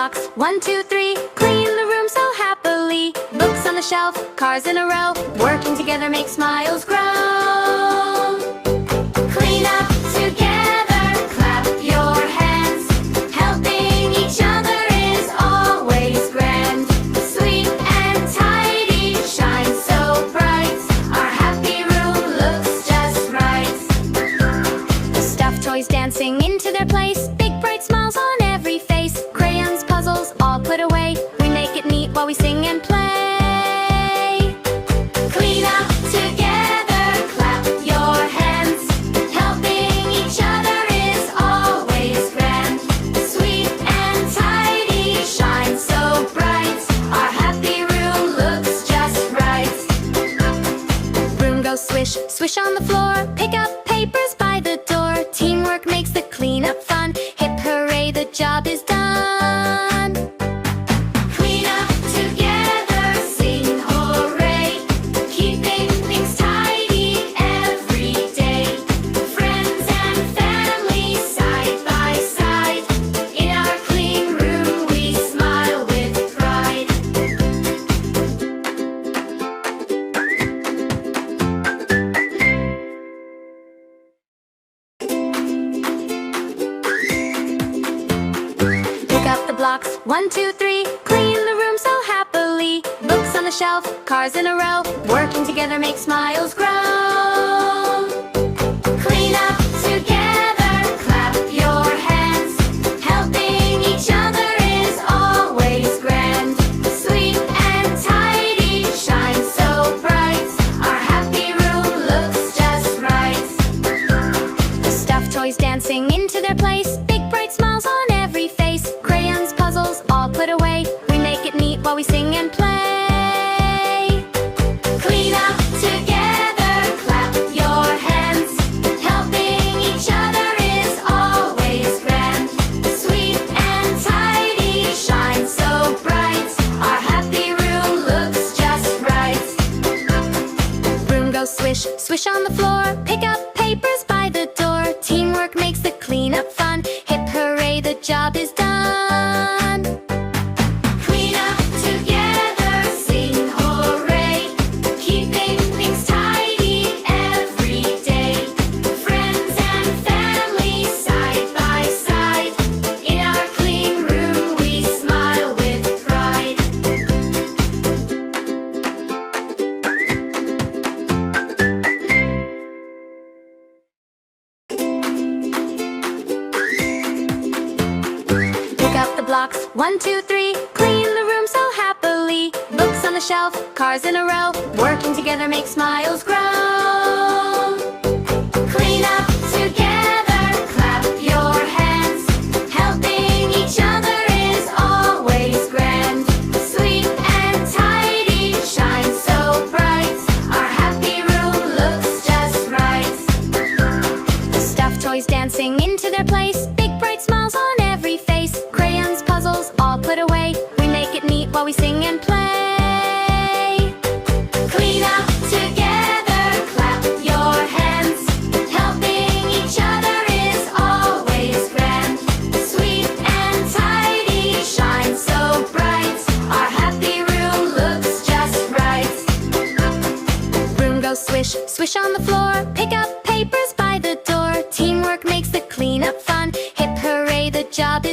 blocks, 1, 2, 3. Clean the room so happily. Books on the shelf, cars in a row. Working together make smiles grow. Clean up together, clap your hands. Helping each other is always grand. Sweet and tidy, shine so bright. Our happy room looks just right. The stuffed toys dancing into their place. Big bright smiles on every face. Crayons, puzzles, all put away. We make it neat while we sing and play. Clean up together, clap your hands. Helping each other is always grand. Sweet and tidy, shine so bright. Our happy room looks just right. Broom goes swish, swish on the floor. Pick up papers by the door. Teamwork makes the cleanup fun. Hip hooray, the job is done. Clean up together, sing hooray. Keeping things tidy every day. Friends and family side by side. In our clean room we smile with pride. Pick up the blocks, 1, 2, 3. Clean the room so happily. Books on the shelf, cars in a row. Working together make smiles grow. Clean up together, clap your hands. Helping each other is always grand. Sweet and tidy, shine so bright. Our happy room looks just right. The stuffed toys dancing into their place. Big bright smiles on every face. Crayons, puzzles, all put away. We make it neat while we sing and play. Clean up together, clap your hands. Helping each other is always grand. Sweet and tidy, shine so bright. Our happy room looks just right. Broom goes swish, swish on the floor. Pick up papers by the door. Teamwork makes the cleanup fun. Hip hooray, the job is done. Clean up together, sing hooray. Keeping things tidy every day. Friends and family side by side. In our clean room we smile with pride. Pick up the blocks, 1, 2, 3. Clean the room so happily. Books on the shelf, cars in a row. Working together make smiles grow. Clean up together, clap your hands. Helping each other is always grand. Sweet and tidy, shine so bright. Our happy room looks just right. The stuffed toys dancing into their place. Big bright smiles on every face. Crayons, puzzles, all put away. We make it neat while we sing and play. Clean up together, clap your hands. Helping each other is always grand. Sweet and tidy, shine so bright. Our happy room looks just right. Broom goes swish, swish on the floor. Pick up papers by the door. Teamwork makes the cleanup fun. Hip hooray, the job